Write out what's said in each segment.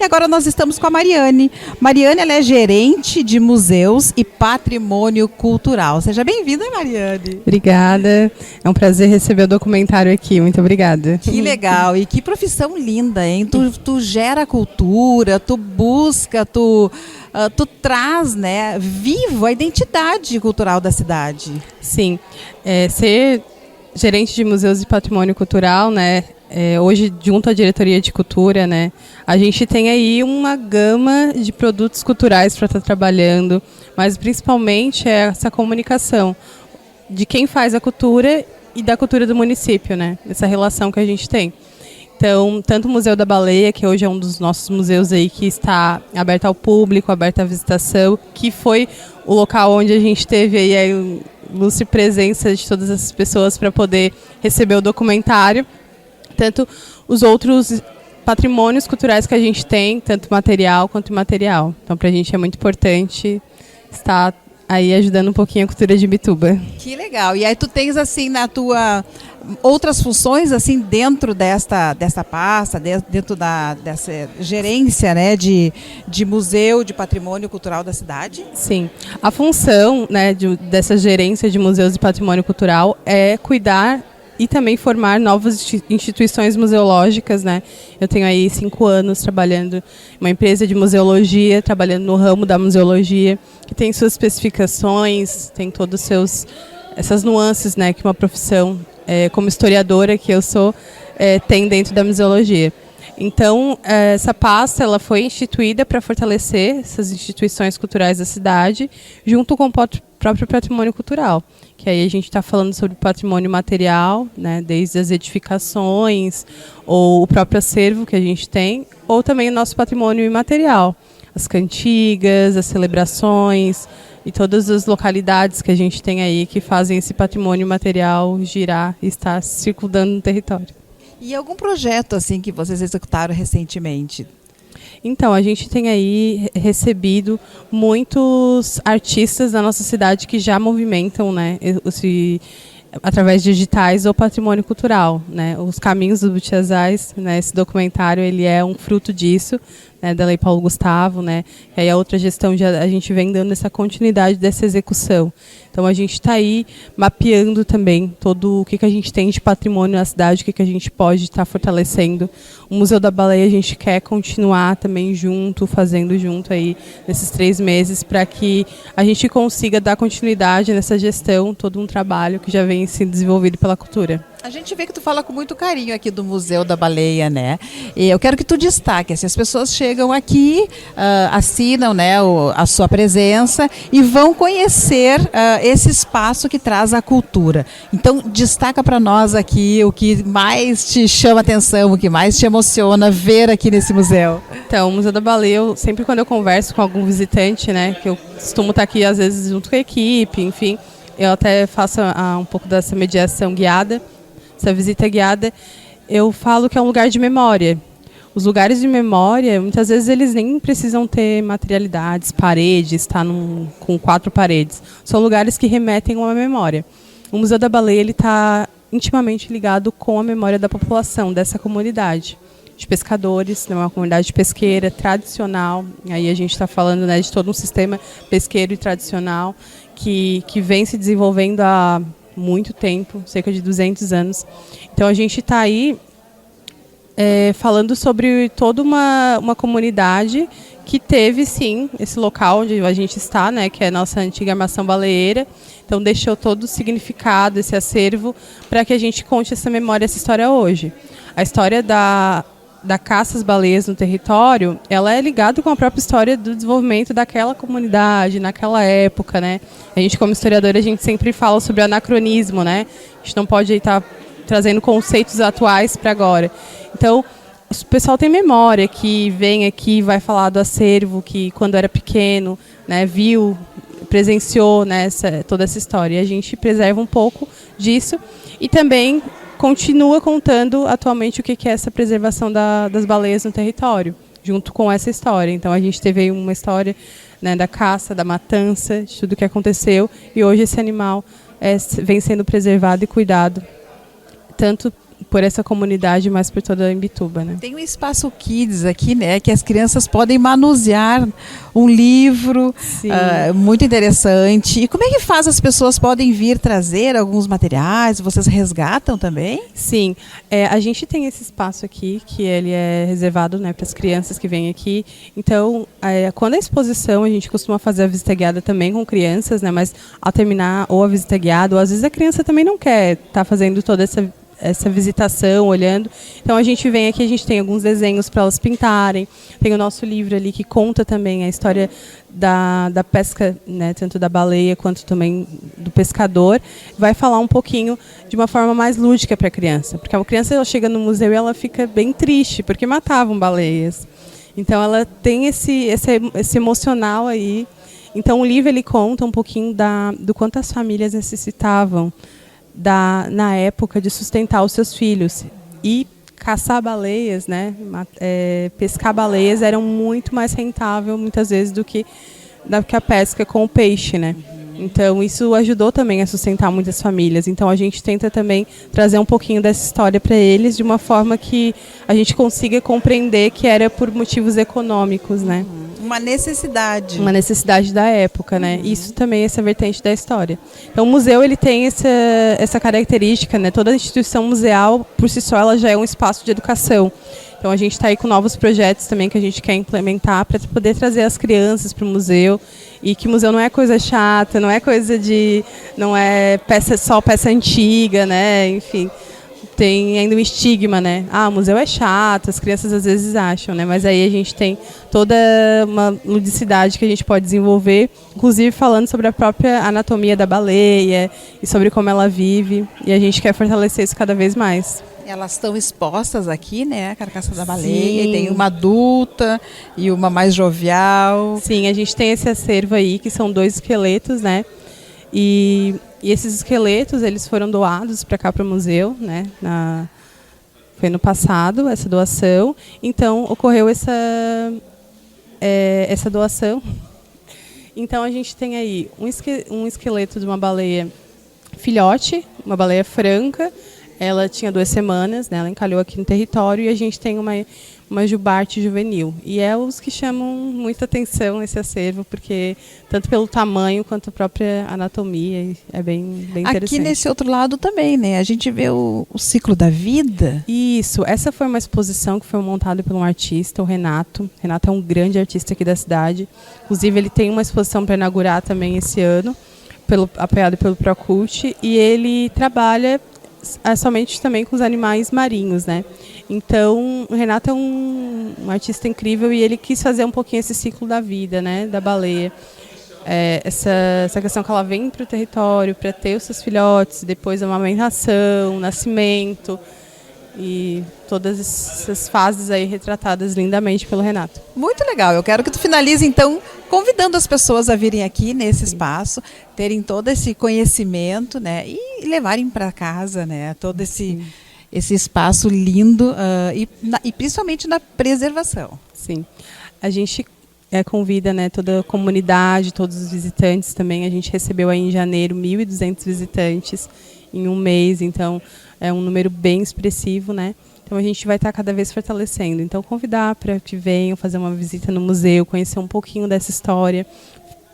E agora nós estamos com a Mariane. Mariane, ela é gerente de museus e patrimônio cultural. Seja bem-vinda, Mariane. Obrigada. É um prazer receber o documentário aqui. Muito obrigada. Que legal. E que profissão linda, hein? Tu gera cultura, tu busca, tu traz, né, vivo a identidade cultural da cidade. Sim. Ser gerente de museus e patrimônio cultural, né, hoje, junto à diretoria de cultura, né, a gente tem aí uma gama de produtos culturais para estar trabalhando, mas principalmente é essa comunicação de quem faz a cultura e da cultura do município, né, essa relação que a gente tem. Então, tanto o Museu da Baleia, que hoje é um dos nossos museus aí que está aberto ao público, aberto à visitação, que foi o local onde a gente teve aí a ilustre presença de todas essas pessoas para poder receber o documentário, tanto os outros patrimônios culturais que a gente tem, tanto material quanto imaterial. Então, para a gente é muito importante estar aí ajudando um pouquinho a cultura de Imbituba. Que legal. E aí tu tens, assim, na tua outras funções, assim, dentro desta pasta, dentro dessa gerência, né, de museu, de patrimônio cultural da cidade? Sim. A função, né, dessa gerência de museus e patrimônio cultural é cuidar e também formar novas instituições museológicas, né? Eu tenho aí 5 anos trabalhando em uma empresa de museologia, trabalhando no ramo da museologia, que tem suas especificações, tem todos essas nuances, né, que uma profissão como historiadora que eu sou tem dentro da museologia. Então, essa pasta ela foi instituída para fortalecer essas instituições culturais da cidade, junto com o próprio patrimônio cultural. Que aí a gente está falando sobre patrimônio material, né, desde as edificações, ou o próprio acervo que a gente tem, ou também o nosso patrimônio imaterial, as cantigas, as celebrações e todas as localidades que a gente tem aí que fazem esse patrimônio material girar e estar circulando no território. E algum projeto assim que vocês executaram recentemente? Então, a gente tem aí recebido muitos artistas da nossa cidade que já movimentam, né, através de digitais o patrimônio cultural, né? Os Caminhos dos Butiazais, né, esse documentário ele é um fruto disso, né, da Lei Paulo Gustavo, né? E aí a outra gestão a gente vem dando essa continuidade dessa execução. Então a gente está aí mapeando também todo o que a gente tem de patrimônio na cidade, o que a gente pode estar fortalecendo. O Museu da Baleia a gente quer continuar também junto, fazendo junto aí nesses 3 meses, para que a gente consiga dar continuidade nessa gestão, todo um trabalho que já vem sendo desenvolvido pela cultura. A gente vê que tu fala com muito carinho aqui do Museu da Baleia, né? E eu quero que tu destaque, assim, as pessoas chegam aqui, assinam, né, a sua presença e vão conhecer esse espaço que traz a cultura. Então, destaca para nós aqui o que mais te chama atenção, o que mais te emociona ver aqui nesse museu. Então, o Museu da Baleia, sempre quando eu converso com algum visitante, né, que eu costumo estar aqui às vezes junto com a equipe, enfim, eu até faço um pouco dessa mediação guiada, essa visita guiada, eu falo que é um lugar de memória. Os lugares de memória, muitas vezes eles nem precisam ter materialidades, paredes, com 4 paredes. São lugares que remetem a uma memória. O Museu da Baleia está intimamente ligado com a memória da população, dessa comunidade de pescadores, né, uma comunidade pesqueira tradicional. Aí a gente está falando, né, de todo um sistema pesqueiro e tradicional que vem se desenvolvendo há muito tempo, cerca de 200 anos. Então a gente está aí falando sobre toda uma comunidade que teve, sim, esse local onde a gente está, né, que é a nossa antiga armação baleeira. Então deixou todo o significado, esse acervo, para que a gente conte essa memória, essa história hoje. A história da caça às baleias no território, ela é ligada com a própria história do desenvolvimento daquela comunidade, naquela época, né? A gente, como historiadora, a gente sempre fala sobre anacronismo, né? A gente não pode estar trazendo conceitos atuais para agora. Então, o pessoal tem memória, que vem aqui, vai falar do acervo, que quando era pequeno, né, viu, presenciou, né, toda essa história. E a gente preserva um pouco disso e também continua contando atualmente o que é essa preservação das baleias no território, junto com essa história. Então a gente teve aí uma história, né, da caça, da matança, de tudo o que aconteceu, e hoje esse animal vem sendo preservado e cuidado, tanto por essa comunidade, mas por toda a Imbituba, né? Tem um espaço Kids aqui, né, que as crianças podem manusear um livro muito interessante. E como é que faz? As pessoas podem vir trazer alguns materiais? Vocês resgatam também? Sim, a gente tem esse espaço aqui, que ele é reservado, né, para as crianças que vêm aqui. Então, quando a exposição, a gente costuma fazer a visita guiada também com crianças, né, mas ao terminar ou a visita guiada, ou às vezes a criança também não quer estar fazendo toda essa visitação, olhando. Então a gente vem aqui, a gente tem alguns desenhos para elas pintarem. Tem o nosso livro ali que conta também a história da pesca, né, tanto da baleia quanto também do pescador. Vai falar um pouquinho de uma forma mais lúdica para a criança. Porque a criança ela chega no museu e ela fica bem triste, porque matavam baleias. Então ela tem esse emocional aí. Então o livro ele conta um pouquinho do quanto as famílias necessitavam na época de sustentar os seus filhos. E caçar baleias, né, pescar baleias era muito mais rentável muitas vezes do que a pesca com o peixe, né? Então isso ajudou também a sustentar muitas famílias. Então a gente tenta também trazer um pouquinho dessa história para eles de uma forma que a gente consiga compreender que era por motivos econômicos, né? Uma necessidade. Uma necessidade da época, né? Isso também é essa vertente da história. Então o museu ele tem essa característica, né? Toda instituição museal por si só ela já é um espaço de educação. Então a gente está aí com novos projetos também que a gente quer implementar para poder trazer as crianças para o museu e que o museu não é coisa chata, não é coisa não é só peça antiga, né? Enfim, tem ainda um estigma, né? O museu é chato, as crianças às vezes acham, né? Mas aí a gente tem toda uma ludicidade que a gente pode desenvolver, inclusive falando sobre a própria anatomia da baleia e sobre como ela vive, e a gente quer fortalecer isso cada vez mais. Elas estão expostas aqui, né? A carcaça da baleia. Sim. Tem uma adulta e uma mais jovial. Sim, a gente tem esse acervo aí, que são 2 esqueletos, né? E esses esqueletos, eles foram doados para cá, para o museu, né? Foi no passado, essa doação. Então, ocorreu essa doação. Então, a gente tem aí um esqueleto de uma baleia filhote, uma baleia franca. Ela tinha 2 semanas, né? Ela encalhou aqui no território e a gente tem uma jubarte juvenil. E é os que chamam muita atenção nesse acervo, porque tanto pelo tamanho quanto a própria anatomia é bem interessante. Aqui nesse outro lado também, né? A gente vê o ciclo da vida. Isso. Essa foi uma exposição que foi montada por um artista, o Renato. O Renato é um grande artista aqui da cidade. Inclusive, ele tem uma exposição para inaugurar também esse ano, apoiado pelo Procult. E ele trabalha somente também com os animais marinhos, né? Então, o Renato é um artista incrível e ele quis fazer um pouquinho esse ciclo da vida, né? Da baleia. Essa questão que ela vem para o território para ter os seus filhotes, depois a amamentação, o nascimento e todas essas fases aí retratadas lindamente pelo Renato. Muito legal. Eu quero que tu finalize, então, convidando as pessoas a virem aqui nesse espaço, terem todo esse conhecimento, né, e levarem para casa, né, todo esse espaço lindo e principalmente na preservação. Sim. A gente convida, né, toda a comunidade, todos os visitantes também. A gente recebeu aí em janeiro 1.200 visitantes em um mês, então é um número bem expressivo, né? Então a gente vai estar cada vez fortalecendo. Então convidar para que venham fazer uma visita no museu, conhecer um pouquinho dessa história.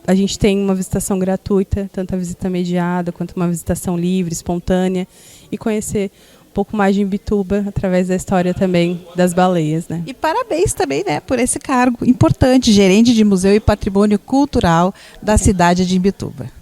A gente tem uma visitação gratuita, tanto a visita mediada quanto uma visitação livre, espontânea, e conhecer um pouco mais de Imbituba através da história também das baleias, né? E parabéns também, né, por esse cargo importante, gerente de Museu e Patrimônio Cultural da cidade de Imbituba.